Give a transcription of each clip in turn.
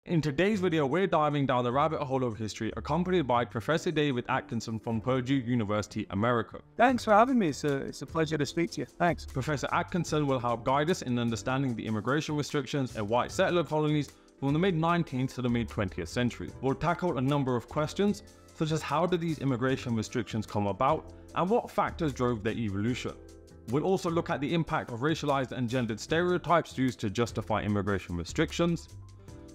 In today's video, we're diving down the rabbit hole of history, accompanied by Professor David Atkinson from Purdue University, America. Thanks for having me. It's a pleasure to speak to you. Thanks. Professor Atkinson will help guide us in understanding the immigration restrictions in white settler colonies from the mid-19th to the mid-20th century. We'll tackle a number of questions, such as how did these immigration restrictions come about, and what factors drove their evolution. We'll also look at the impact of racialized and gendered stereotypes used to justify immigration restrictions.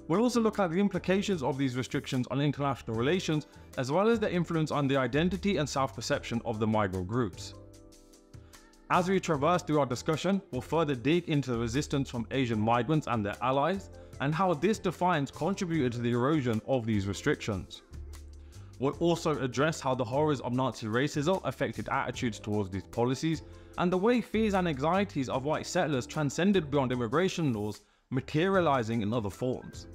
We'll also look at the implications of these restrictions on international relations, as well as their influence on the identity and self-perception of the migrant groups. As we traverse through our discussion, we'll further dig into the resistance from Asian migrants and their allies, and how this defiance contributed to the erosion of these restrictions. We'll also address how the horrors of Nazi racism affected attitudes towards these policies, and the way fears and anxieties of white settlers transcended beyond immigration laws, materializing in other forms.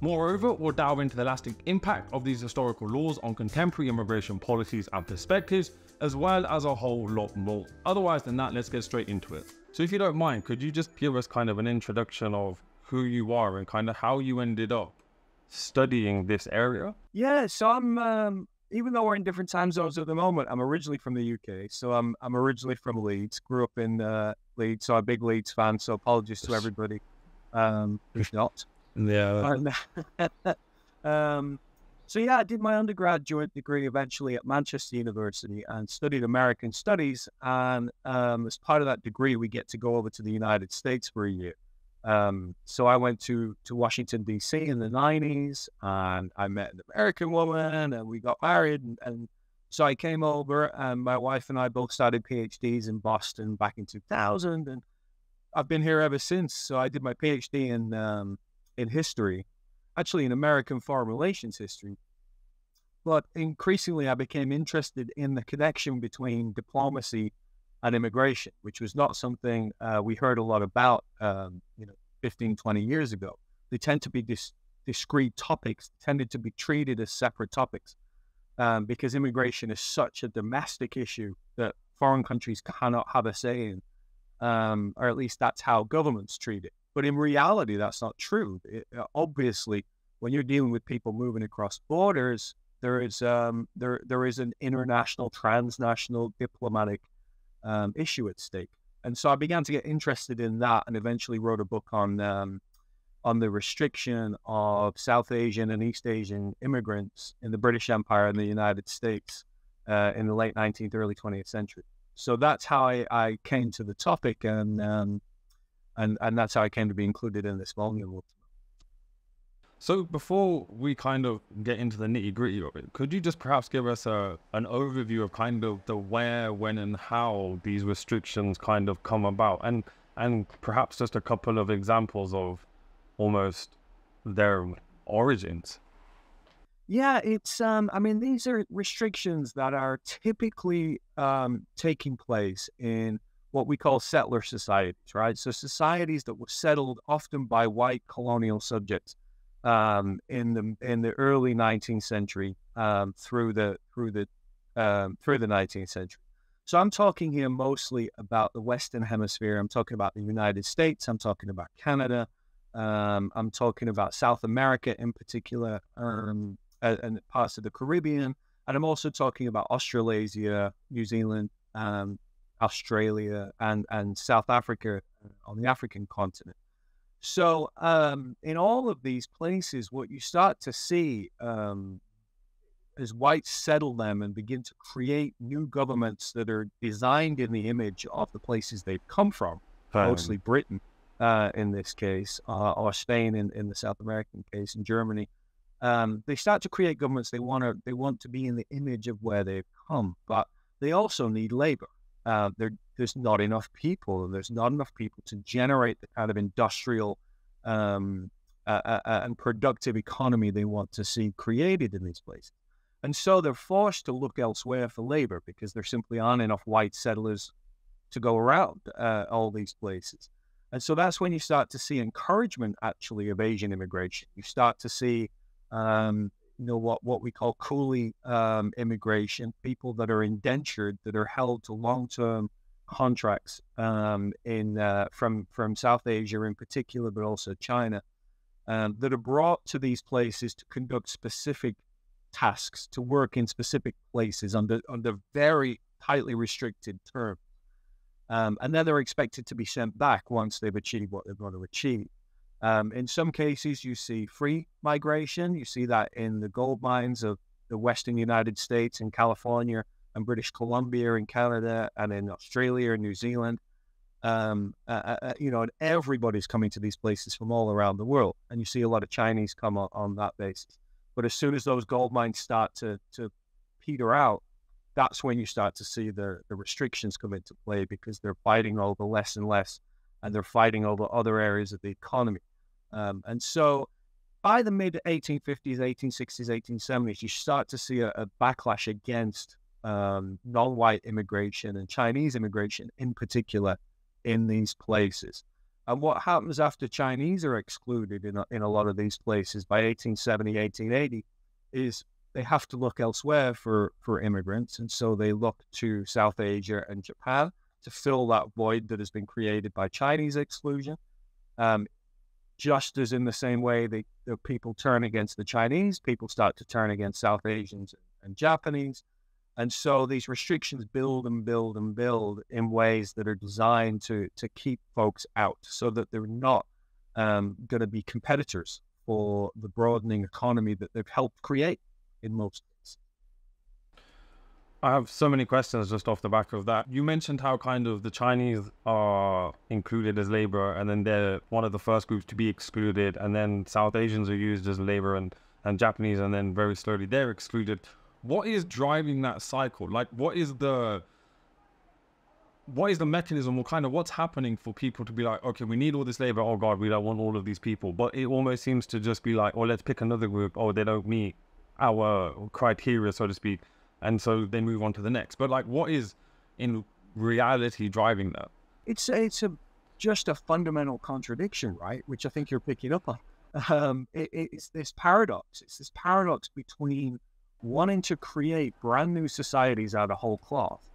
Moreover, we'll delve into the lasting impact of these historical laws on contemporary immigration policies and perspectives, as well as a whole lot more. Otherwise than that, let's get straight into it. So if you don't mind, could you just give us kind of an introduction of who you are and kind of how you ended up studying this area? Yeah, so I'm, even though we're in different time zones at the moment, I'm originally from the UK. So I'm originally from Leeds, grew up in Leeds, so I'm a big Leeds fan, so apologies to everybody who's not. Yeah. So yeah, I did my undergraduate degree eventually at Manchester University and studied American Studies. And as part of that degree, we get to go over to the United States for a year. So I went to Washington, D.C. in the 90s, and I met an American woman, and we got married. And so I came over, and my wife and I both started PhDs in Boston back in 2000, and I've been here ever since. So I did my PhD in history, actually in American foreign relations history. But increasingly, I became interested in the connection between diplomacy and immigration, which was not something we heard a lot about, 15, 20 years ago. They tend to be discrete topics, tended to be treated as separate topics, because immigration is such a domestic issue that foreign countries cannot have a say in, or at least that's how governments treat it. But in reality, that's not true. Obviously, when you're dealing with people moving across borders, there is an international, transnational diplomatic issue at stake. And so I began to get interested in that, and eventually wrote a book on the restriction of South Asian and East Asian immigrants in the British Empire and the United States in the late 19th, early 20th century. So that's how I came to the topic, and that's how I came to be included in this volume. So before we kind of get into the nitty gritty of it, could you just perhaps give us an overview of kind of the where, when, and how these restrictions kind of come about, and perhaps just a couple of examples of almost their origins? Yeah, it's, these are restrictions that are typically taking place in what we call settler societies, right? So societies that were settled often by white colonial subjects in the early 19th century through the 19th century. So I'm talking here mostly about the Western Hemisphere. I'm talking about the United States. I'm talking about Canada. I'm talking about South America in particular, and parts of the Caribbean. And I'm also talking about Australasia, New Zealand, Australia, and South Africa on the African continent. So in all of these places, what you start to see as whites settle them and begin to create new governments that are designed in the image of the places they've come from, mostly Britain in this case, or Spain in the South American case, and Germany. They start to create governments. They want to be in the image of where they've come, but they also need labor. There's not enough people, and there's not enough people to generate the kind of industrial and productive economy they want to see created in these places. And so they're forced to look elsewhere for labor because there simply aren't enough white settlers to go around all these places. And so that's when you start to see encouragement, actually, of Asian immigration. You start to see what we call coolie immigration, people that are indentured, that are held to long-term contracts from South Asia in particular, but also China, that are brought to these places to conduct specific tasks, to work in specific places under very tightly restricted terms. And then they're expected to be sent back once they've achieved what they're going to achieve. In some cases, you see free migration. You see that in the gold mines of the Western United States, in California and British Columbia, in Canada, and in Australia and New Zealand. And everybody's coming to these places from all around the world. And you see a lot of Chinese come on that basis. But as soon as those gold mines start to peter out, that's when you start to see the restrictions come into play, because they're fighting over less and less, and they're fighting over other areas of the economy. And so by the mid-1850s, 1860s, 1870s, you start to see a backlash against non-white immigration and Chinese immigration in particular in these places. And what happens after Chinese are excluded in a lot of these places by 1870, 1880 is they have to look elsewhere for immigrants. And so they look to South Asia and Japan to fill that void that has been created by Chinese exclusion. Just as in the same way the people turn against the Chinese, people start to turn against South Asians and Japanese. And so these restrictions build and build and build in ways that are designed to keep folks out, so that they're not going to be competitors for the broadening economy that they've helped create in most cases. I have so many questions just off the back of that. You mentioned how kind of the Chinese are included as labor, and then they're one of the first groups to be excluded, and then South Asians are used as labor, and Japanese, and then very slowly they're excluded. What is driving that cycle? Like, what is the mechanism, or kind of what's happening for people to be like, okay, we need all this labor, oh God, we don't want all of these people. But it almost seems to just be like, oh, let's pick another group, oh, they don't meet our criteria, so to speak. And so they move on to the next. But like, what is in reality driving that? It's just a fundamental contradiction, right? Which I think you're picking up on. It's this paradox. It's this paradox between wanting to create brand new societies out of whole cloth,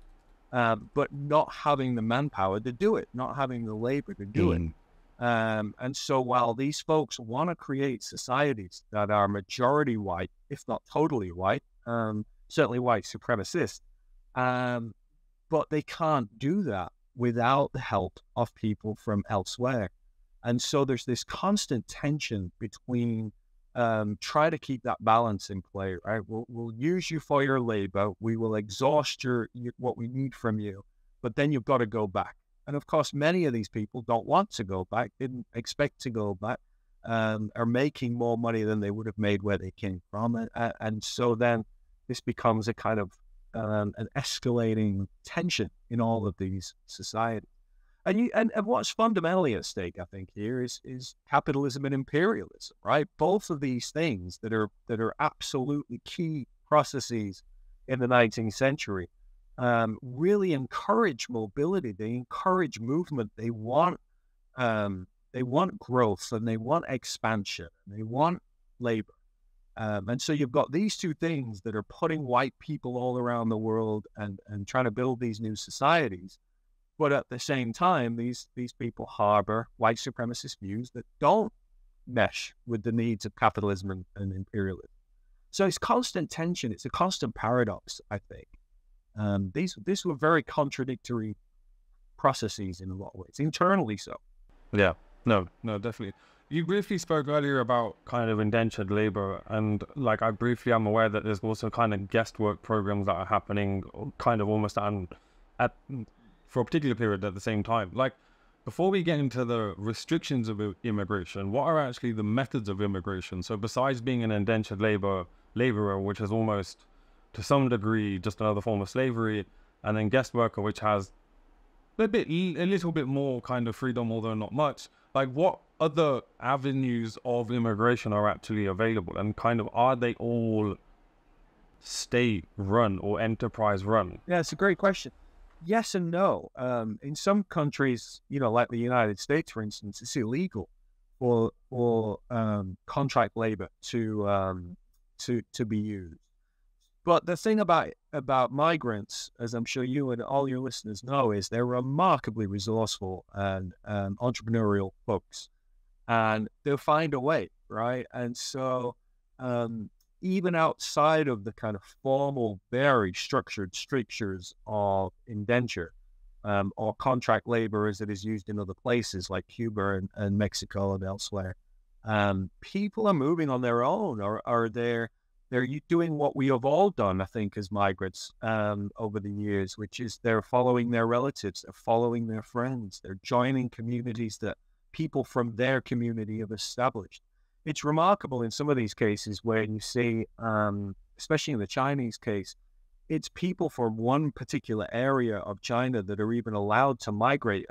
but not having the manpower to do it, not having the labor to do it. And so while these folks want to create societies that are majority white, if not totally white, certainly white supremacist, but they can't do that without the help of people from elsewhere. And so there's this constant tension between try to keep that balance in play, right? We'll use you for your labor. We will exhaust your what we need from you, but then you've got to go back. And of course, many of these people don't want to go back, didn't expect to go back, are making more money than they would have made where they came from. And so then this becomes a kind of an escalating tension in all of these societies. And what's fundamentally at stake, I think, here is capitalism and imperialism, right? Both of these things that are absolutely key processes in the 19th century really encourage mobility. They encourage movement. They want growth, and they want expansion, and they want labor. And so you've got these two things that are putting white people all around the world and trying to build these new societies. But at the same time, these people harbor white supremacist views that don't mesh with the needs of capitalism and imperialism. So it's constant tension. It's a constant paradox, I think. These were very contradictory processes in a lot of ways, internally so. Yeah, no, definitely. You briefly spoke earlier about kind of indentured labor, and like I'm aware that there's also kind of guest work programs that are happening kind of almost for a particular period at the same time. Like, before we get into the restrictions of immigration, what are actually the methods of immigration? So besides being an indentured laborer, which is almost to some degree just another form of slavery, and then guest worker, which has a little bit more kind of freedom, although not much. Like, what other avenues of immigration are actually available, and kind of are they all state run or enterprise run? Yeah, it's a great question. Yes and no. In some countries, like the United States, for instance, it's illegal for contract labor to be used. But the thing about migrants, as I'm sure you and all your listeners know, is they're remarkably resourceful and entrepreneurial folks, and they'll find a way. right? And so even outside of the kind of formal, very structured strictures of indenture or contract labor as it is used in other places like Cuba and Mexico and elsewhere, people are moving on their own, or they're doing what we have all done, I think, as migrants over the years, which is they're following their relatives, they're following their friends, they're joining communities that people from their community have established. It's remarkable in some of these cases where you see, especially in the Chinese case, it's people from one particular area of China that are even allowed to migrate,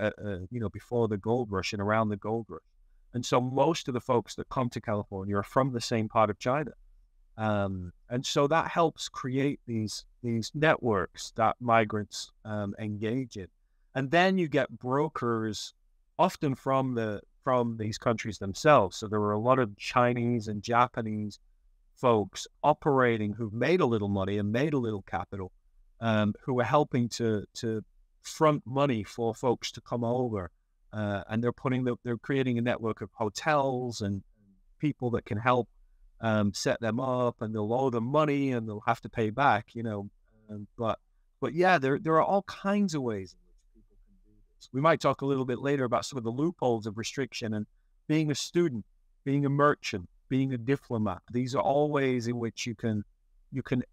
before the gold rush and around the gold rush. And so most of the folks that come to California are from the same part of China. And so that helps create these networks that migrants engage in. And then you get brokers, often from these countries themselves. So there were a lot of Chinese and Japanese folks operating who've made a little money and made a little capital, who are helping to front money for folks to come over. And they're creating a network of hotels and people that can help set them up, and they'll owe them money and they'll have to pay back, but yeah, there are all kinds of ways in which people can do this. We might talk a little bit later about some of the loopholes of restriction, and being a student, being a merchant, being a diplomat. These are all ways in which you can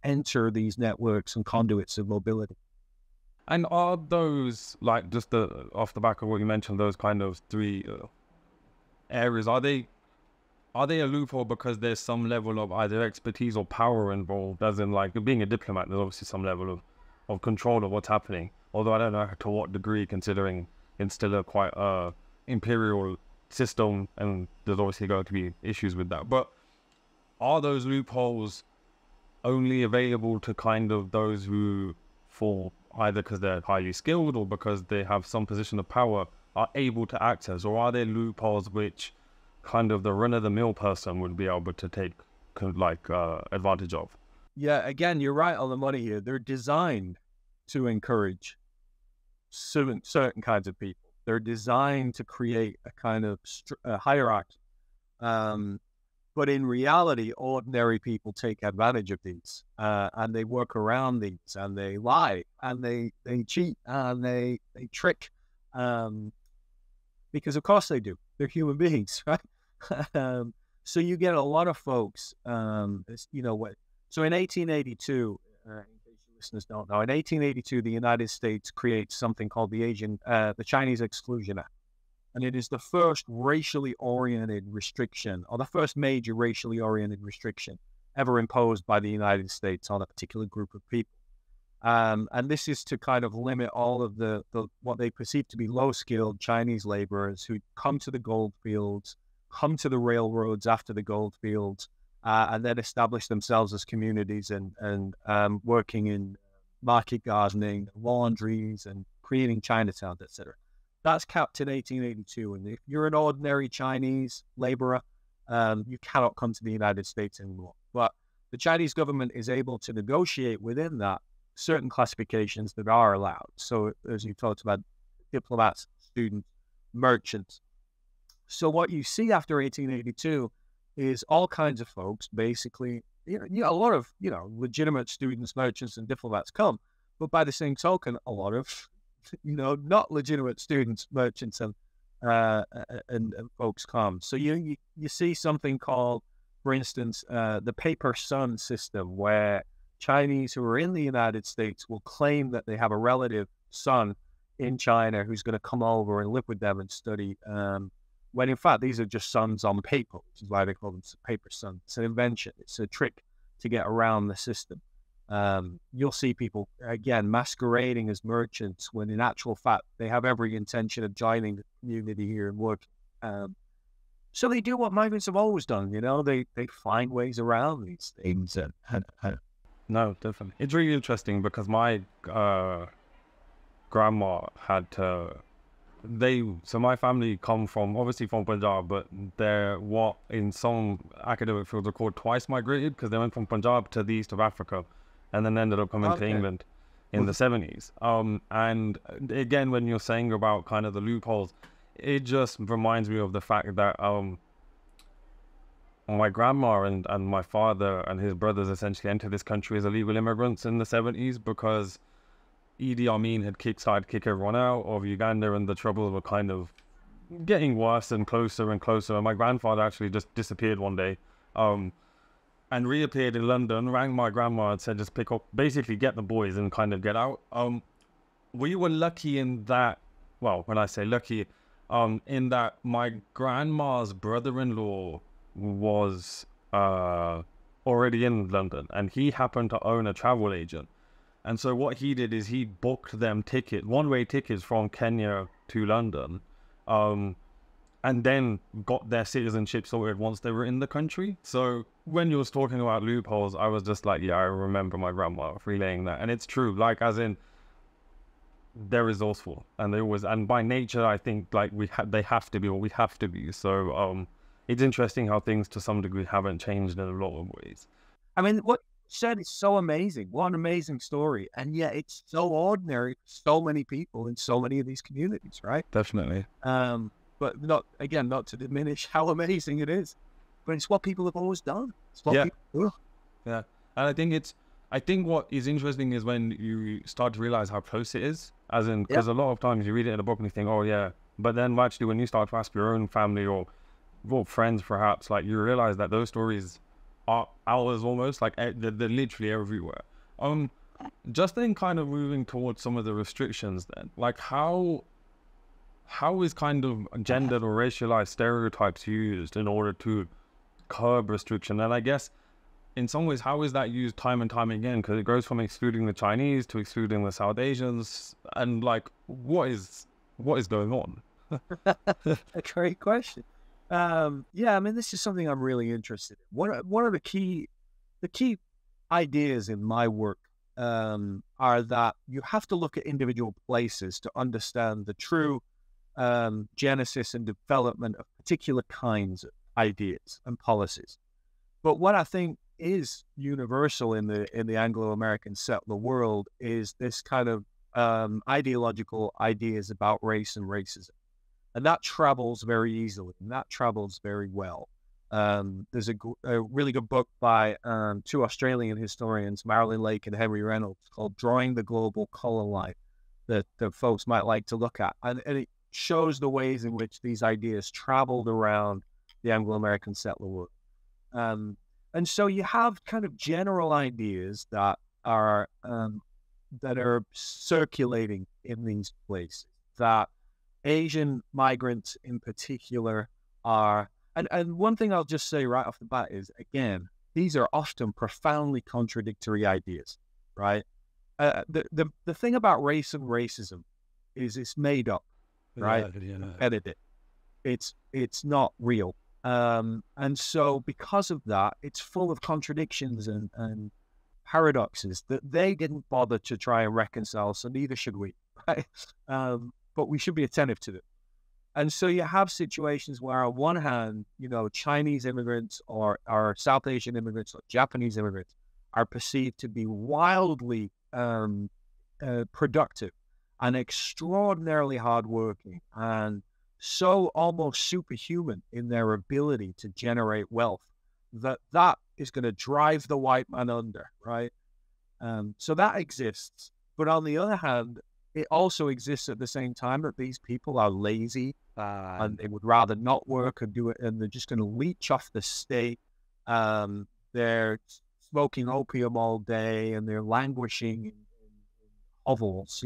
enter these networks and conduits of mobility. And are those, like, just off the back of what you mentioned, those kind of three areas, are they a loophole because there's some level of either expertise or power involved? As in, like, being a diplomat, there's obviously some level of control of what's happening. Although I don't know to what degree, considering it's still a quite imperial system, and there's obviously going to be issues with that. But are those loopholes only available to kind of those who, for either because they're highly skilled or because they have some position of power, are able to access? Or are there loopholes which kind of the run-of-the-mill person would be able to take advantage of? Yeah, again, you're right on the money here. They're designed to encourage certain kinds of people. They're designed to create a kind of hierarchy. But in reality, ordinary people take advantage of these, and they work around these, and they lie, and they cheat, and they trick, because of course they do. They're human beings, right? So you get a lot of folks, So in 1882, in case your listeners don't know, in 1882, the United States creates something called the Chinese Exclusion Act. And it is the first racially oriented restriction, or the first major racially oriented restriction ever imposed by the United States on a particular group of people. And this is to kind of limit all of the what they perceive to be low-skilled Chinese laborers who come to the gold fields, come to the railroads after the gold fields, and then establish themselves as communities and working in market gardening, laundries, and creating Chinatowns, etc. That's capped in 1882. And if you're an ordinary Chinese laborer, you cannot come to the United States anymore. But the Chinese government is able to negotiate within that certain classifications that are allowed. So as you talked about, diplomats, students, merchants. So what you see after 1882 is all kinds of folks, basically, a lot of, legitimate students, merchants, and diplomats come. But by the same token, a lot of not legitimate students, merchants, and folks come. So you see something called, for instance, the paper son system, where Chinese who are in the United States will claim that they have a relative son in China who's going to come over and live with them and study, when in fact these are just sons on paper, which is why they call them paper sons. It's an invention. It's a trick to get around the system. You'll see people, again, masquerading as merchants when in actual fact they have every intention of joining the community here and working. So they do what migrants have always done, they find ways around these things. No, definitely. It's really interesting because my grandma had to... So my family come from Punjab, but they're what in some academic fields are called twice migrated, because they went from Punjab to the east of Africa and then ended up coming to England in the 70s. And again, when you're saying about kind of the loopholes, it just reminds me of the fact that my grandma and my father and his brothers essentially entered this country as illegal immigrants in the 70s because Idi Amin had started to kick everyone out of Uganda, and the troubles were kind of getting worse and closer and closer. And my grandfather actually just disappeared one day, and reappeared in London, rang my grandma and said, just pick up, basically get the boys and kind of get out. We were lucky in that, well, when I say lucky, in that my grandma's brother-in-law was already in London, and he happened to own a travel agent. And so what he did is he booked them one-way tickets from Kenya to London, and then got their citizenship sorted once they were in the country. So when you was talking about loopholes, I was just like, yeah, I remember my grandma relaying that. And it's true, like, as in, they're resourceful, and they always, and by nature, I think, like, they have to be, or we have to be. So it's interesting how things to some degree haven't changed in a lot of ways. I mean, what you said is so amazing. What an amazing story. And yet it's so ordinary for so many people in so many of these communities, right? Definitely. But not to diminish how amazing it is, but it's what people have always done. It's what people do. Yeah. And I think what is interesting is when you start to realize how close it is, as in, because a lot of times you read it in a book and you think, oh yeah, but then actually when you start to ask your own family or friends perhaps, like, you realize that those stories are ours almost, like they're literally everywhere. Just then kind of moving towards some of the restrictions then, like how is kind of gendered or racialized stereotypes used in order to curb restriction? And I guess in some ways, how is that used time and time again? Because it goes from excluding the Chinese to excluding the South Asians, and like, what is going on? A great question. Yeah, I mean, this is something I'm really interested in. One of the key ideas in my work are that you have to look at individual places to understand the true genesis and development of particular kinds of ideas and policies. But what I think is universal in the Anglo-American settler world is this kind of ideological ideas about race and racism. And that travels very easily, and that travels very well. There's a really good book by two Australian historians, Marilyn Lake and Henry Reynolds, called Drawing the Global Color Line, that folks might like to look at. And it shows the ways in which these ideas traveled around the Anglo-American settler world. And so you have kind of general ideas that are circulating in these places, that Asian migrants in particular are, and one thing I'll just say right off the bat is, again, these are often profoundly contradictory ideas, right? The thing about race and racism is it's made up, right? Edited. It's not real. And so because of that, it's full of contradictions and paradoxes that they didn't bother to try and reconcile, so neither should we, right? But we should be attentive to them. And so you have situations where on one hand, Chinese immigrants or South Asian immigrants or Japanese immigrants are perceived to be wildly productive and extraordinarily hardworking and so almost superhuman in their ability to generate wealth that is going to drive the white man under, right? So that exists. But on the other hand, it also exists at the same time that these people are lazy and they would rather not work and do it, and they're just going to leech off the state. They're smoking opium all day and they're languishing in hovels,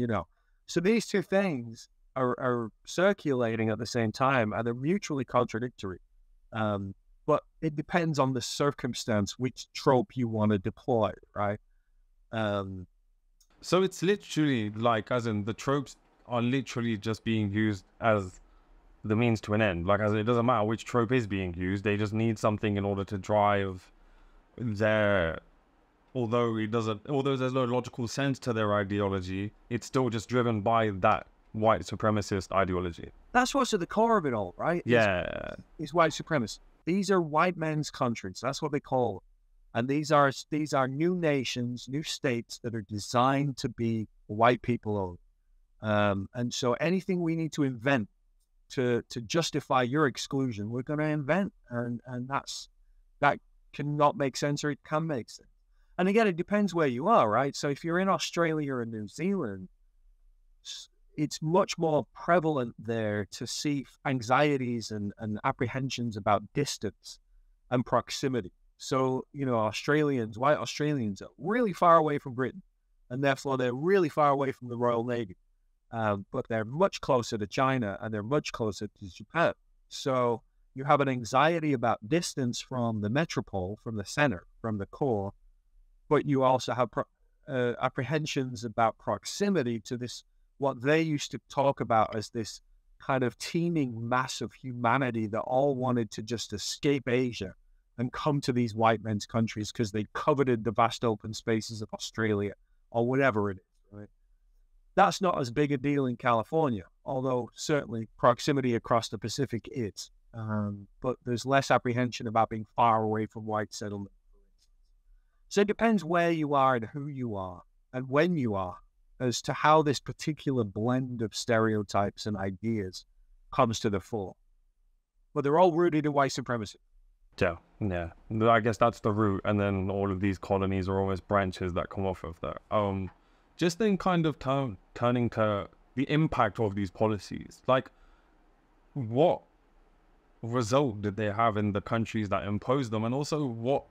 So these two things are circulating at the same time, and they're mutually contradictory. But it depends on the circumstance which trope you want to deploy, right? So it's literally like, as in, the tropes are literally just being used as the means to an end. Like, as in, it doesn't matter which trope is being used, they just need something in order to drive their, although there's no logical sense to their ideology, it's still just driven by that white supremacist ideology. That's what's at the core of it all, right? Yeah. It's white supremacy. These are white men's countries. That's what they call them. And these are new nations, new states that are designed to be white people owned. And so anything we need to invent to justify your exclusion, we're going to invent. And that cannot make sense, or it can make sense. And again, it depends where you are, right? So if you're in Australia or New Zealand, it's much more prevalent there to see anxieties and apprehensions about distance and proximity. So, Australians, white Australians, are really far away from Britain, and therefore they're really far away from the Royal Navy. But they're much closer to China, and they're much closer to Japan. So you have an anxiety about distance from the metropole, from the center, from the core, but you also have apprehensions about proximity to this, what they used to talk about as this kind of teeming mass of humanity that all wanted to just escape Asia and come to these white men's countries because they coveted the vast open spaces of Australia or whatever it is, right? That's not as big a deal in California, although certainly proximity across the Pacific is. But there's less apprehension about being far away from white settlement. So it depends where you are and who you are and when you are as to how this particular blend of stereotypes and ideas comes to the fore. But they're all rooted in white supremacy. Yeah. I guess that's the root, and then all of these colonies are almost branches that come off of that. Just then kind of turning to the impact of these policies, like what result did they have in the countries that imposed them, and also what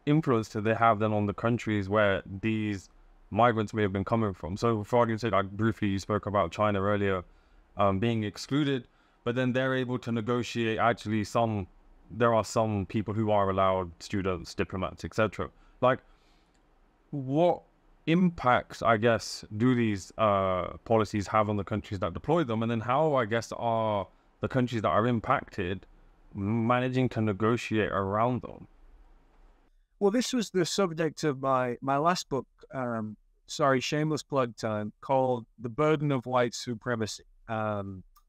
influence did they have then on the countries where these migrants may have been coming from? So for argument's sake, briefly you spoke about China earlier, being excluded, but then they're able to negotiate. Actually, there are some people who are allowed, students, diplomats, etc. Like, what impacts, I guess, do these policies have on the countries that deploy them? And then how, I guess, are the countries that are impacted managing to negotiate around them? Well, this was the subject of my last book, shameless plug time, called The Burden of White Supremacy,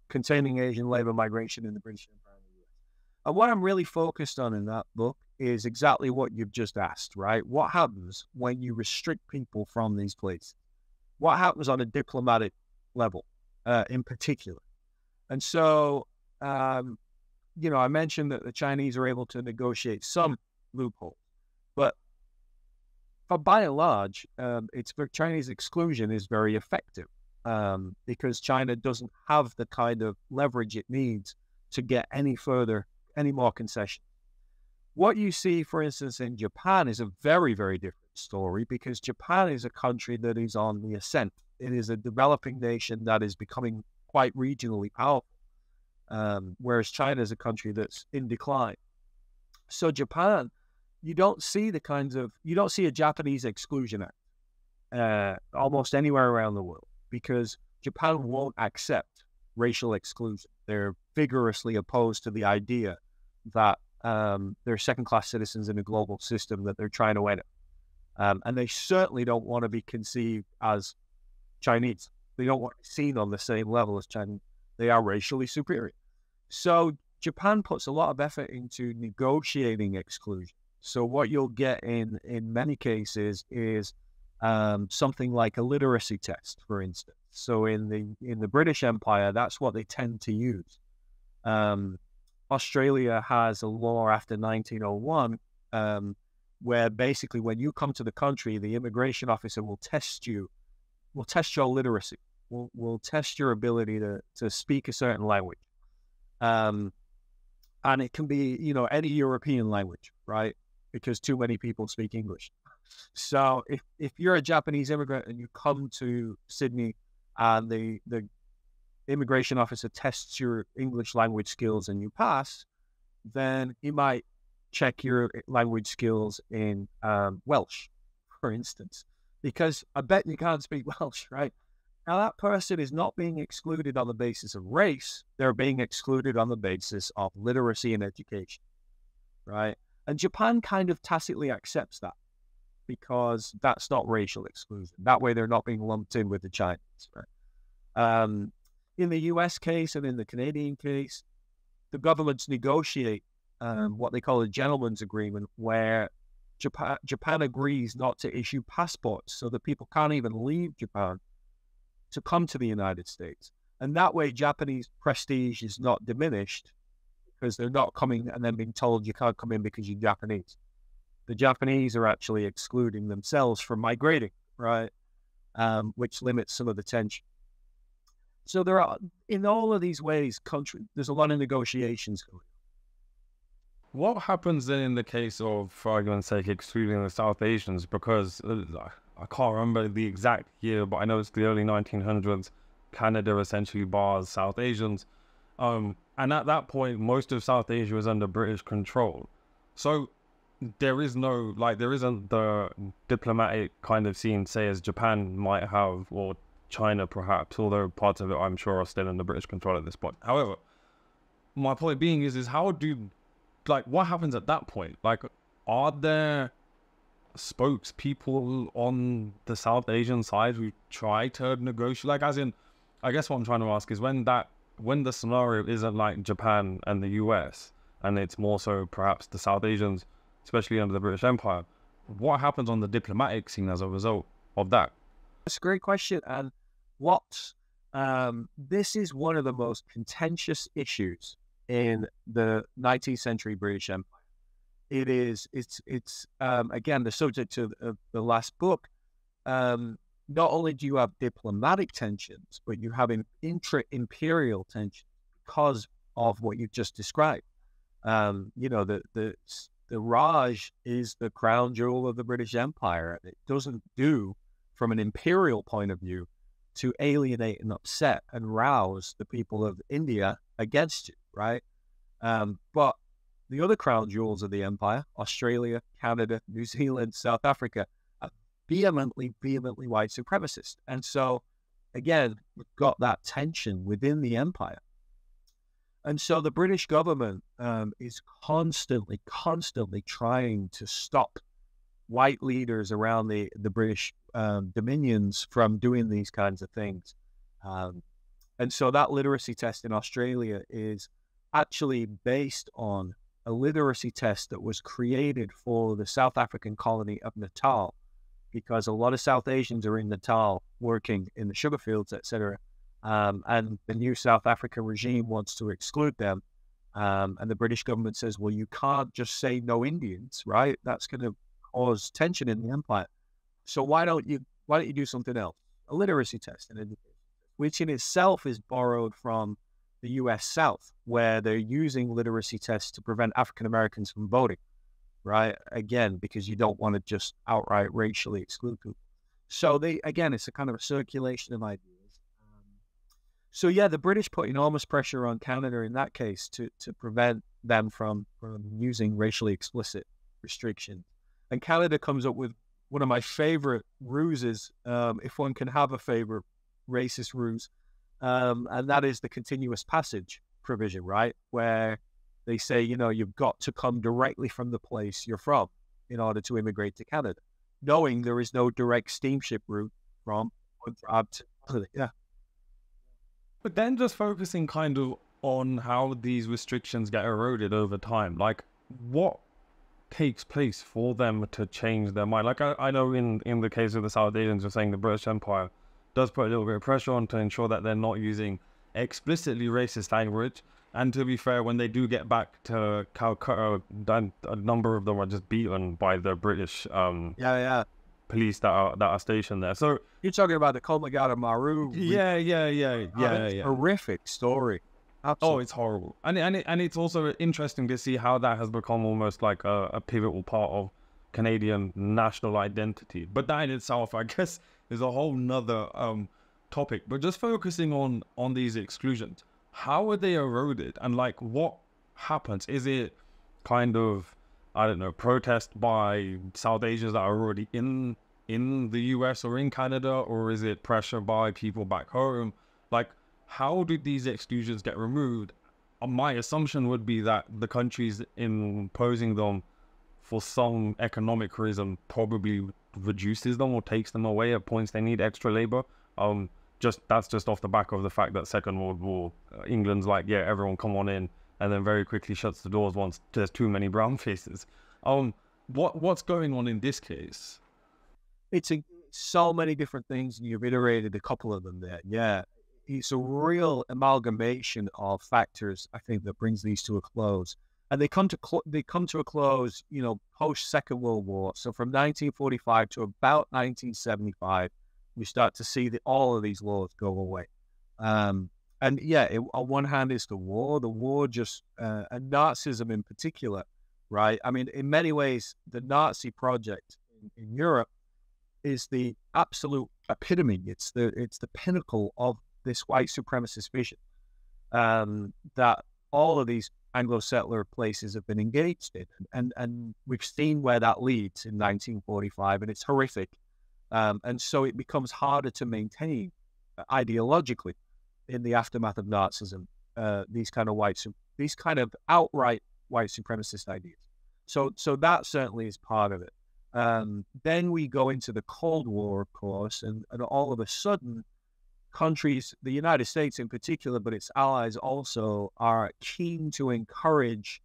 containing Asian labor migration in the British Empire and the US. And what I'm really focused on in that book is exactly what you've just asked, right? What happens when you restrict people from these places? What happens on a diplomatic level, in particular? And so, I mentioned that the Chinese are able to negotiate some loopholes, but by and large, Chinese exclusion is very effective because China doesn't have the kind of leverage it needs to get any more concessions. What you see, for instance, in Japan is a very, very different story, because Japan is a country that is on the ascent. It is a developing nation that is becoming quite regionally powerful, whereas China is a country that's in decline. So Japan, you don't see a Japanese Exclusion Act almost anywhere around the world, because Japan won't accept racial exclusion. They're vigorously opposed to the idea that they're second-class citizens in a global system that they're trying to enter. And they certainly don't want to be conceived as Chinese. They don't want to be seen on the same level as Chinese. They are racially superior. So Japan puts a lot of effort into negotiating exclusion. So what you'll get in many cases is something like a literacy test, for instance. So in the British Empire, that's what they tend to use. Australia has a law after 1901 where basically when you come to the country, the immigration officer will test your literacy, will test your ability to speak a certain language. And it can be, any European language, right? Because too many people speak English. So if you're a Japanese immigrant and you come to Sydney and the immigration officer tests your English language skills and you pass, then he might check your language skills in Welsh, for instance, because I bet you can't speak Welsh, right? Now that person is not being excluded on the basis of race. They're being excluded on the basis of literacy and education, right? And Japan kind of tacitly accepts that, because that's not racial exclusion. That way they're not being lumped in with the Chinese, right? In the US case and in the Canadian case, the governments negotiate what they call a gentleman's agreement, where Japan agrees not to issue passports so that people can't even leave Japan to come to the United States. And that way Japanese prestige is not diminished, because they're not coming and then being told you can't come in because you're Japanese. The Japanese are actually excluding themselves from migrating, right? Which limits some of the tension. So there are, in all of these ways, there's a lot of negotiations going on. What happens then in the case of, for argument's sake, excluding the South Asians? Because I can't remember the exact year, but I know it's the early 1900s. Canada essentially bars South Asians. And at that point, most of South Asia was under British control. So there isn't the diplomatic kind of scene, say, as Japan might have, or China perhaps, although parts of it I'm sure are still under British control at this point. However, my point being is what happens at that point? Like, are there spokespeople on the South Asian side who try to negotiate? Like, as in, I guess what I'm trying to ask is when the scenario isn't like Japan and the US, and it's more so perhaps the South Asians, especially under the British Empire, what happens on the diplomatic scene as a result of that? That's a great question. And this is one of the most contentious issues in the 19th century British Empire. It's again, the subject of the last book. Not only do you have diplomatic tensions, but you have intra-imperial tensions because of what you've just described. The Raj is the crown jewel of the British Empire. It doesn't do, from an imperial point of view, to alienate and upset and rouse the people of India against you, right? But the other crown jewels of the empire, Australia, Canada, New Zealand, South Africa, are vehemently white supremacist. And so, again, we've got that tension within the empire. And so the British government is constantly trying to stop white leaders around the British dominions from doing these kinds of things. And so that literacy test in Australia is actually based on a literacy test that was created for the South African colony of Natal, because a lot of South Asians are in Natal working in the sugar fields, etc. And the new South African regime wants to exclude them. And the British government says, well, you can't just say no Indians, right? That's going to cause tension in the empire. So why don't you do something else? A literacy test, an education test, which in itself is borrowed from the US South, where they're using literacy tests to prevent African Americans from voting, right? Again, because you don't want to just outright racially exclude people. So it's a kind of a circulation of ideas. So yeah, the British put enormous pressure on Canada in that case to prevent them from using racially explicit restrictions. And Canada comes up with one of my favorite ruses, if one can have a favorite racist ruse, and that is the continuous passage provision, right? Where they say, you've got to come directly from the place you're from in order to immigrate to Canada, knowing there is no direct steamship route from yeah. But then just focusing kind of on how these restrictions get eroded over time, like what takes place for them to change their mind? Like I know in the case of the South Asians, you're saying the British Empire does put a little bit of pressure on to ensure that they're not using explicitly racist language. And to be fair, when they do get back to Calcutta, a number of them are just beaten by the British police that are stationed there. So you're talking about the Kolmagata Maru. Yeah. Horrific story. Absolutely. Oh, it's horrible. And it's also interesting to see how that has become almost like a pivotal part of Canadian national identity. But that in itself, I guess, is a whole nother topic. But just focusing on these exclusions, how are they eroded? And like, what happens? Is it kind of, I don't know, protest by South Asians that are already in the US or in Canada? Or is it pressure by people back home? Like, how do these exclusions get removed? My assumption would be that the countries imposing them for some economic reason probably reduces them or takes them away at points they need extra labor. That's just off the back of the fact that Second World War, England's like, yeah, everyone come on in, and then very quickly shuts the doors once there's too many brown faces. What's going on in this case? It's so many different things, and you've iterated a couple of them there. Yeah. it's a real amalgamation of factors, I think, that brings these to a close. And they come to a close, post Second World War. So from 1945 to about 1975, we start to see that all of these laws go away. And yeah, on one hand is the war just, and Nazism in particular, right? I mean, in many ways, the Nazi project in Europe is the absolute epitome. It's the pinnacle of this white supremacist vision that all of these Anglo-settler places have been engaged in. And we've seen where that leads in 1945, and it's horrific. And so it becomes harder to maintain ideologically in the aftermath of Nazism, these kind of outright white supremacist ideas. So that certainly is part of it. Then we go into the Cold War, of course, and all of a sudden, countries, the United States in particular, but its allies also, are keen to encourage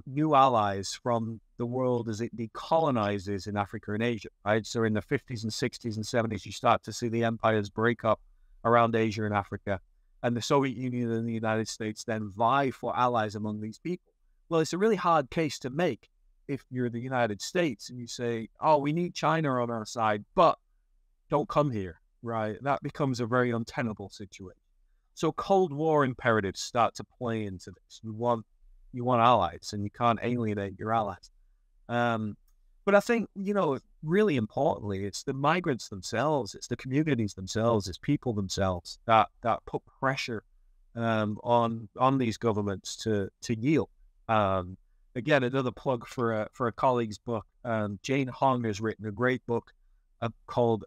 new allies from the world as it decolonizes in Africa and Asia, right? So in the 50s and 60s and 70s, you start to see the empires break up around Asia and Africa, and the Soviet Union and the United States then vie for allies among these people. Well, it's a really hard case to make if you're the United States and you say, oh, we need China on our side, but don't come here, right? That becomes a very untenable situation. So Cold War imperatives start to play into this. You want allies, and you can't alienate your allies. But I think, really importantly, it's the migrants themselves, it's the communities themselves, it's people themselves that put pressure on these governments to yield. Again, another plug for a colleague's book. Jane Hong has written a great book called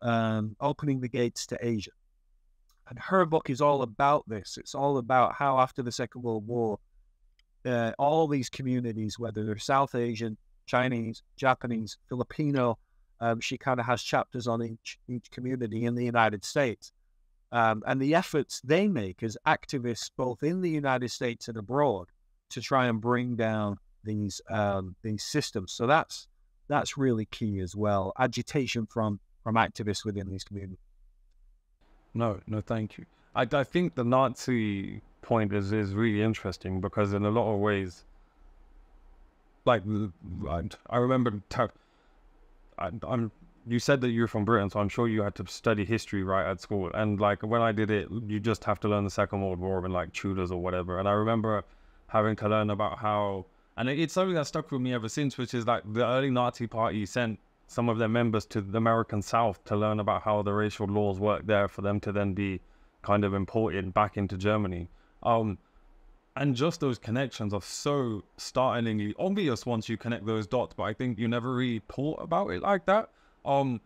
Opening the Gates to Asia. And her book is all about this. It's all about how after the Second World War, all these communities, whether they're South Asian, Chinese, Japanese, Filipino, she kind of has chapters on each community in the United States. And the efforts they make as activists, both in the United States and abroad, to try and bring down these systems. So that's really key as well. Agitation from activists within these communities. No, thank you. I think the Nazi point is really interesting because in a lot of ways, like I remember, you said that you're from Britain, so I'm sure you had to study history right at school. And like when I did it, you just have to learn the Second World War and like Tudors or whatever. And I remember having to learn about how, and it's something that stuck with me ever since, which is like the early Nazi party sent some of their members to the American South to learn about how the racial laws work there for them to then be kind of imported back into Germany. And just those connections are so startlingly obvious once you connect those dots, but I think you never really thought about it like that. And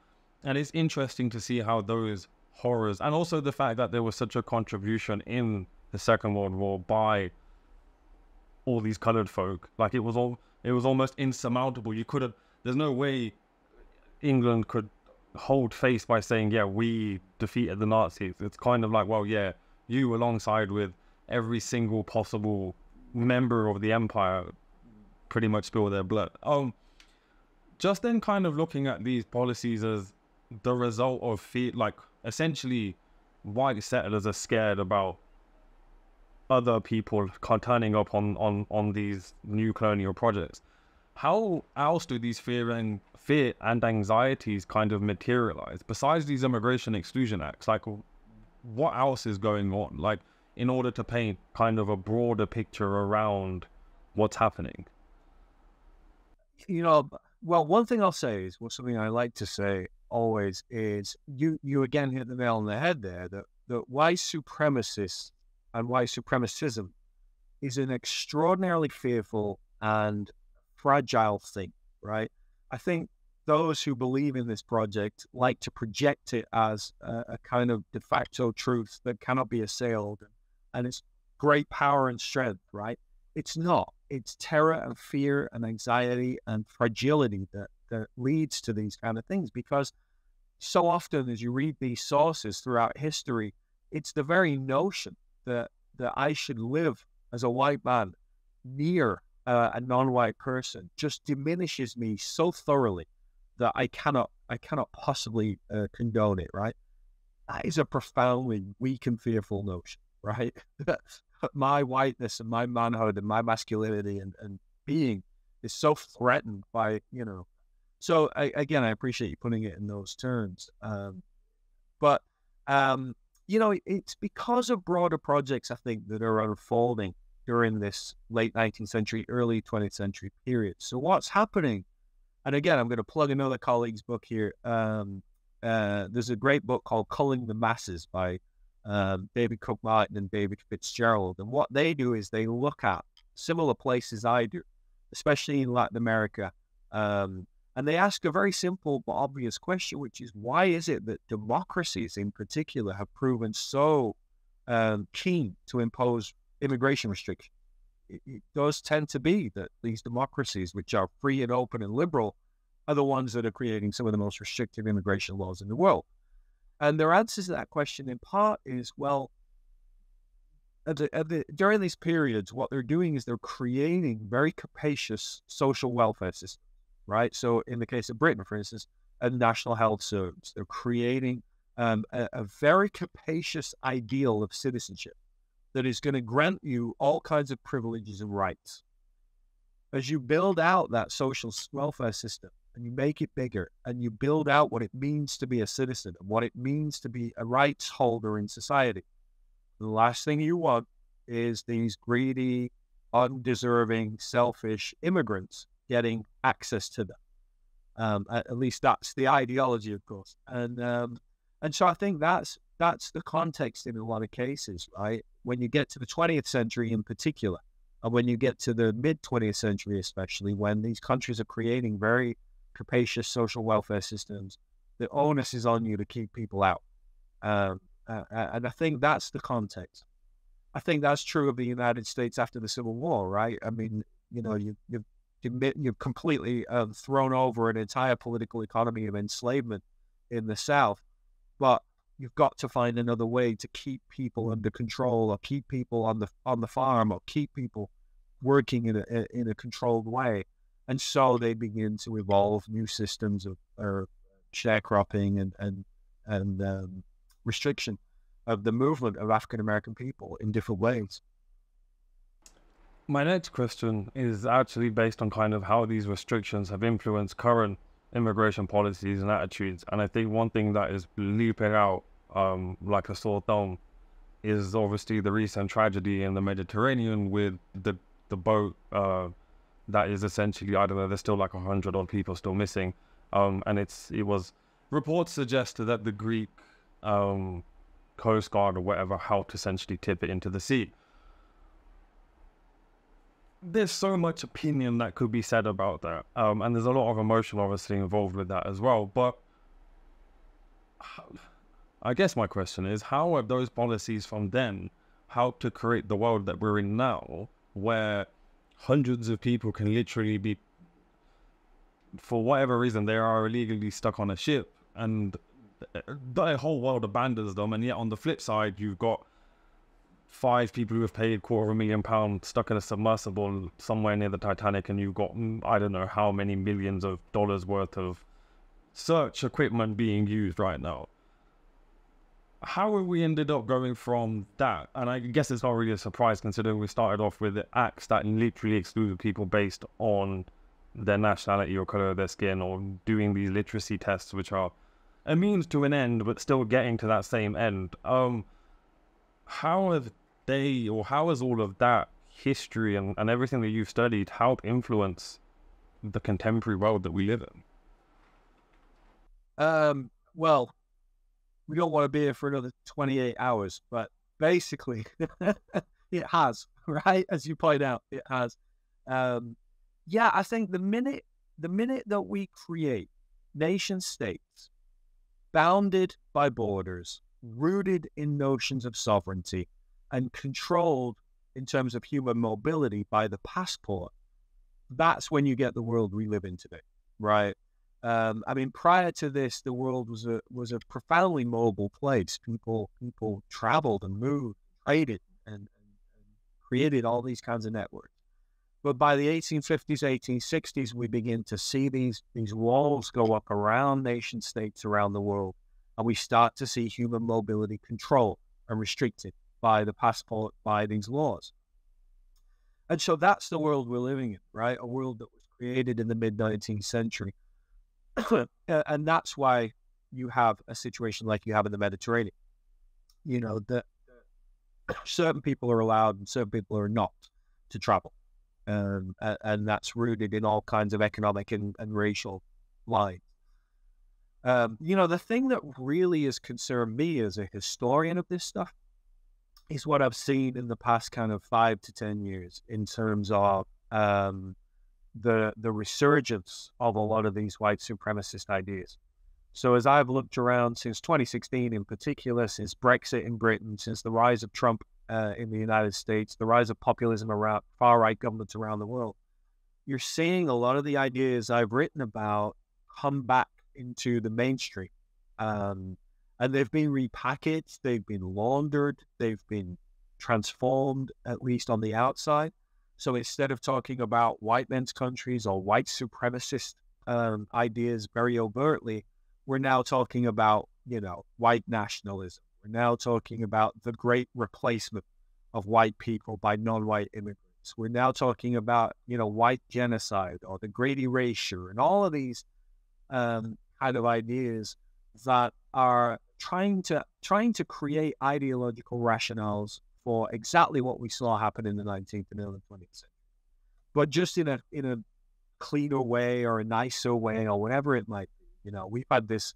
it's interesting to see how those horrors, and also the fact that there was such a contribution in the Second World War by all these colored folk. Like it was almost insurmountable. There's no way England could hold face by saying, yeah, we defeated the Nazis. It's kind of like, well, yeah, you alongside with every single possible member of the empire pretty much spill their blood. Just then kind of looking at these policies as the result of fear, like essentially white settlers are scared about other people turning up on these new colonial projects. How else do these fear and anxieties kind of materialize besides these immigration exclusion acts? Like what else is going on? Like in order to paint kind of a broader picture around what's happening? Well, one thing I'll say is, something I like to say always is, you again hit the nail on the head there, that white supremacists and white supremacism is an extraordinarily fearful and fragile thing, right? I think those who believe in this project like to project it as a kind of de facto truth that cannot be assailed, and it's great power and strength, right? It's not. It's terror and fear and anxiety and fragility that leads to these kind of things, because so often as you read these sources throughout history, it's the very notion that I should live as a white man near a non-white person just diminishes me so thoroughly that I cannot possibly condone it, right? that is a profoundly weak and fearful notion, right? My whiteness and my manhood and my masculinity and being is so threatened by, So again, I appreciate you putting it in those terms. But it's because of broader projects, I think, that are unfolding during this late 19th century, early 20th century period. So what's happening? And again, I'm going to plug another colleague's book here. There's a great book called Culling the Masses by David Cook Martin and David Fitzgerald. And what they do is they look at similar places I do, especially in Latin America. And they ask a very simple but obvious question, which is, why is it that democracies in particular have proven so keen to impose immigration restrictions? It does tend to be that these democracies, which are free and open and liberal, are the ones that are creating some of the most restrictive immigration laws in the world. And their answer to that question in part is, well, during these periods, what they're doing is they're creating very capacious social welfare systems, right? So in the case of Britain, for instance, a national health service, they're creating a very capacious ideal of citizenship that is going to grant you all kinds of privileges and rights. As you build out that social welfare system, and you make it bigger, and you build out what it means to be a citizen, and what it means to be a rights holder in society, the last thing you want is these greedy, undeserving, selfish immigrants getting access to them. At least that's the ideology, of course. And so I think that's the context in a lot of cases, right? When you get to the 20th century in particular, and when you get to the mid-20th century especially, when these countries are creating very capacious social welfare systems, the onus is on you to keep people out. And I think that's the context. I think that's true of the United States after the Civil War, right? I mean, you've completely thrown over an entire political economy of enslavement in the South, but you've got to find another way to keep people under control, or keep people on the farm, or keep people working in a controlled way. And so they begin to evolve new systems of sharecropping and restriction of the movement of African American people in different ways. My next question is actually based on kind of how these restrictions have influenced current immigration policies and attitudes. And I think one thing that is leaping out like a sore thumb is obviously the recent tragedy in the Mediterranean with the boat that is essentially, I don't know, there's still like 100 odd people still missing. And it was reports suggested that the Greek Coast Guard or whatever helped essentially tip it into the sea. There's so much opinion that could be said about that. And there's a lot of emotion obviously involved with that as well. But I guess my question is, how have those policies from then helped to create the world that we're in now, where hundreds of people can literally be, for whatever reason, they are illegally stuck on a ship, and the whole world abandons them, and yet on the flip side, you've got 5 people who have paid £250,000 stuck in a submersible somewhere near the Titanic, and you've got, I don't know how many millions of dollars worth of search equipment being used right now. How have we ended up going from that? And I guess it's not really a surprise, considering we started off with acts that literally excluded people based on their nationality or color of their skin, or doing these literacy tests, which are a means to an end, but still getting to that same end. How have they, or how has all of that history and everything that you've studied helped influence the contemporary world that we live in? Well, we don't want to be here for another 28 hours, but basically it has, right? As you point out, it has. I think the minute that we create nation states bounded by borders, rooted in notions of sovereignty, and controlled in terms of human mobility by the passport, that's when you get the world we live in today, right? I mean, prior to this, the world was a profoundly mobile place. People traveled and moved, traded, and created all these kinds of networks. But by the 1850s, 1860s, we begin to see these walls go up around nation states around the world, and we start to see human mobility controlled and restricted by the passport, by these laws. And so that's the world we're living in, right? A world that was created in the mid-19th century. And that's why you have a situation like you have in the Mediterranean. You know, that certain people are allowed and certain people are not to travel. And that's rooted in all kinds of economic and racial lines. You know, the thing that really has concerned me as a historian of this stuff is what I've seen in the past kind of 5 to 10 years in terms of the resurgence of a lot of these white supremacist ideas. So as I've looked around since 2016 in particular, since Brexit in Britain, since the rise of Trump in the United States, the rise of populism around far-right governments around the world, you're seeing a lot of the ideas I've written about come back into the mainstream. And they've been repackaged, they've been laundered, they've been transformed, at least on the outside. So instead of talking about white men's countries or white supremacist ideas very overtly, we're now talking about, you know, white nationalism. We're now talking about the great replacement of white people by non-white immigrants. We're now talking about, you know, white genocide or the great erasure and all of these kind of ideas that are trying to create ideological rationales for exactly what we saw happen in the 19th and early 20th century, but just in a cleaner way or a nicer way or whatever it might be. You know, we've had this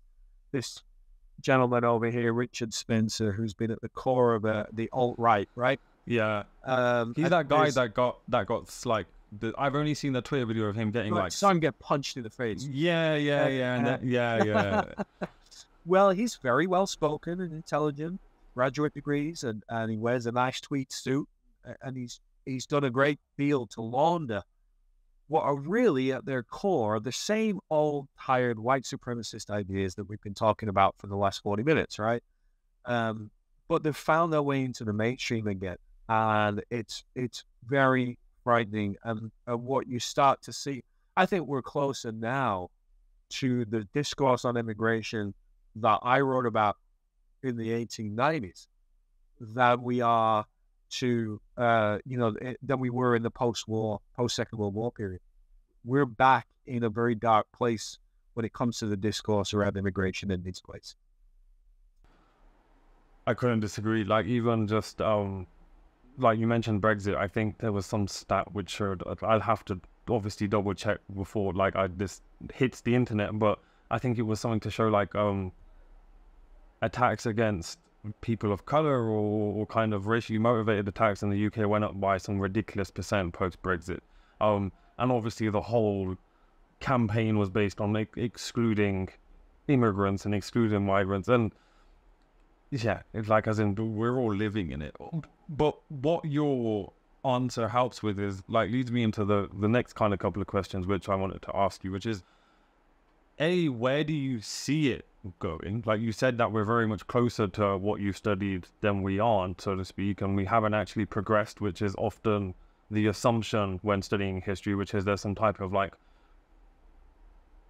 gentleman over here, Richard Spencer, who's been at the core of the alt-right, right? Yeah, he's that guy that got like. I've only seen the Twitter video of him getting like saw him get punched in the face. Yeah. Well, he's very well spoken and intelligent, graduate degrees, and he wears a nice tweed suit, and he's done a great deal to launder what are really at their core the same old tired white supremacist ideas that we've been talking about for the last 40 minutes, right? But they've found their way into the mainstream again, and it's very frightening. And what you start to see, I think we're closer now to the discourse on immigration that I wrote about in the 1890s than we are to, than we were in the post-Second World War period. We're back in a very dark place when it comes to the discourse around immigration in these places. I couldn't disagree. Like, even just, like you mentioned Brexit, I think there was some stat which showed, I'll have to obviously double check before this hits the internet, but I think it was something to show like attacks against people of color or kind of racially motivated attacks in the UK went up by some ridiculous % post-Brexit. And obviously the whole campaign was based on excluding immigrants and excluding migrants. And yeah, it's like, as in, we're all living in it. But what your answer helps with is, like, leads me into the next kind of couple of questions, which I wanted to ask you, which is, A, where do you see it going? Like you said, that we're very much closer to what you studied than we aren't, so to speak, and we haven't actually progressed, which is often the assumption when studying history, which is there's some type of like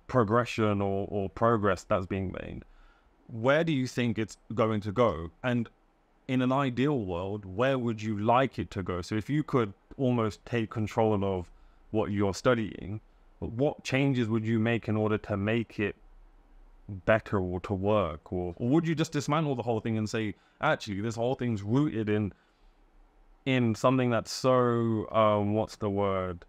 progression or progress that's being made. Where do you think it's going to go? And in an ideal world, where would you like it to go? So if you could almost take control of what you're studying, what changes would you make in order to make it better or to work? Or would you just dismantle the whole thing and say, actually, this whole thing's rooted in something that's so, what's the word?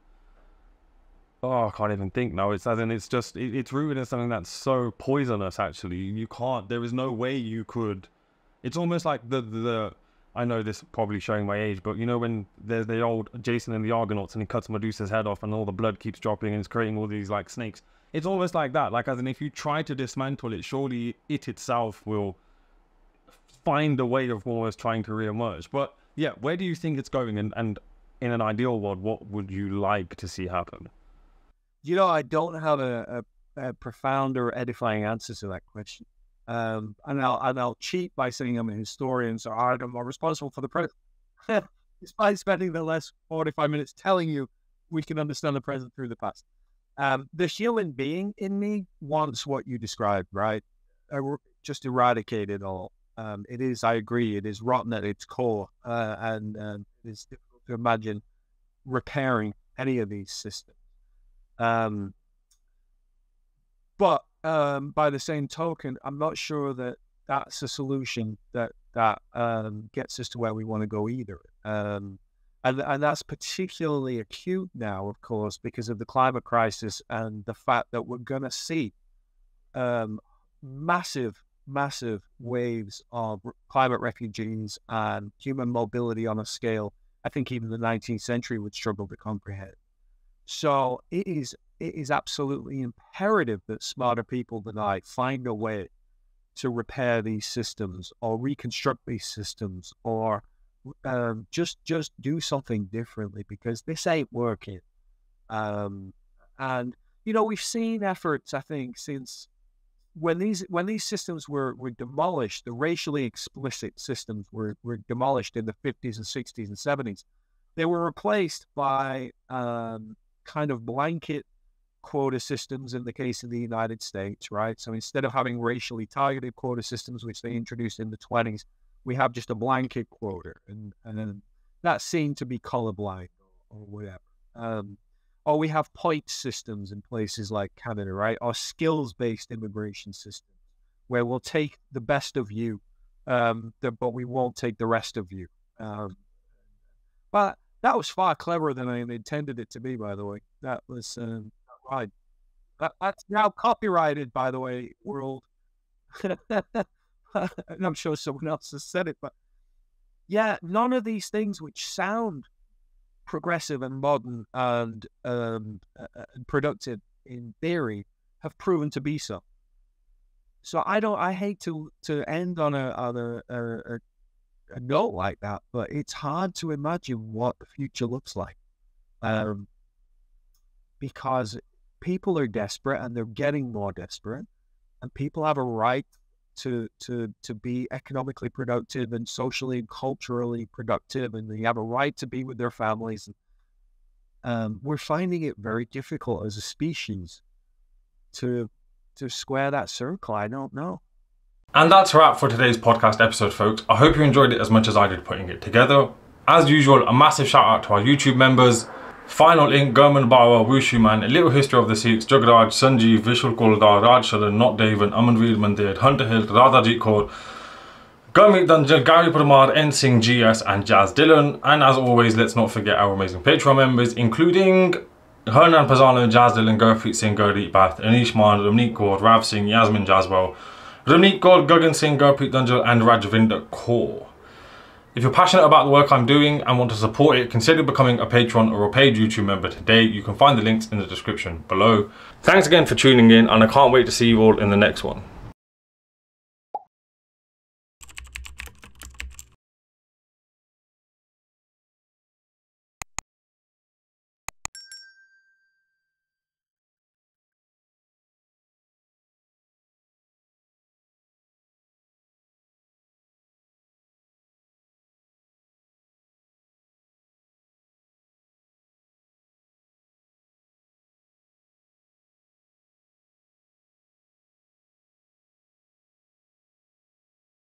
Oh, I can't even think now. It's rooted in something that's so poisonous, actually. You can't, there is no way you could, it's almost like I know this is probably showing my age, but you know when there's the old Jason and the Argonauts and he cuts Medusa's head off and all the blood keeps dropping and it's creating all these like snakes. It's almost like that. Like, as in, if you try to dismantle it, surely it itself will find a way of almost trying to re-emerge. But yeah, where do you think it's going? And in an ideal world, what would you like to see happen? You know, I don't have a profound or edifying answer to that question. And I'll cheat by saying I'm a historian, so I'm more responsible for the present. Despite spending the last 45 minutes telling you we can understand the present through the past. The human being in me wants what you described, right? just eradicate it all. It is, I agree, it is rotten at its core, and it's difficult to imagine repairing any of these systems. But by the same token, I'm not sure that that's a solution that gets us to where we want to go either. And that's particularly acute now, of course, because of the climate crisis and the fact that we're going to see massive waves of climate refugees and human mobility on a scale I think even the 19th century would struggle to comprehend. So it is absolutely imperative that smarter people than I find a way to repair these systems or reconstruct these systems or just do something differently, because this ain't working. And you know, we've seen efforts, I think, since when these systems were demolished, the racially explicit systems were demolished in the 50s and 60s and 70s. They were replaced by kind of blanket quota systems in the case of the United States, right? So instead of having racially targeted quota systems, which they introduced in the 20s, we have just a blanket quota, and that seemed to be colorblind or whatever. Or we have point systems in places like Canada, right? Or skills-based immigration systems, where we'll take the best of you, but we won't take the rest of you. But that was far cleverer than I intended it to be, by the way. That was right. That's now copyrighted, by the way, world. And I'm sure someone else has said it, but yeah, none of these things which sound progressive and modern and productive in theory have proven to be so. So I hate to end on a note like that, but it's hard to imagine what the future looks like, because people are desperate and they're getting more desperate, and people have a right to be economically productive and socially and culturally productive, and they have a right to be with their families. We're finding it very difficult as a species to square that circle. I don't know. And that's a wrap for today's podcast episode, folks. I hope you enjoyed it as much as I did putting it together. As usual, a massive shout out to our YouTube members: Final Ink, Gurman Bawa, Wushu Man, A Little History of the Sikhs, Jugraj, Sanjeev, Vishal Koldar, Raj Shalan, Not David, Amanveer Mandir, Hunter Hill, Radhajit Kaur, Gurmeet Danjal, Gary Parmar, N Singh, GS, and Jazz Dillon. And as always, let's not forget our amazing Patreon members, including Hernan Pazano, Jazz Dillon, Gurpreet Singh, Gurdeep Bath, Anish Man, Ramneet Kaur, Rav Singh, Yasmin Jaswal, Ramneet Kaur, Gagan Singh, Gurpreet Danjal, and Rajvinder Kaur. If you're passionate about the work I'm doing and want to support it, consider becoming a patron or a paid YouTube member today. You can find the links in the description below. Thanks again for tuning in, and I can't wait to see you all in the next one.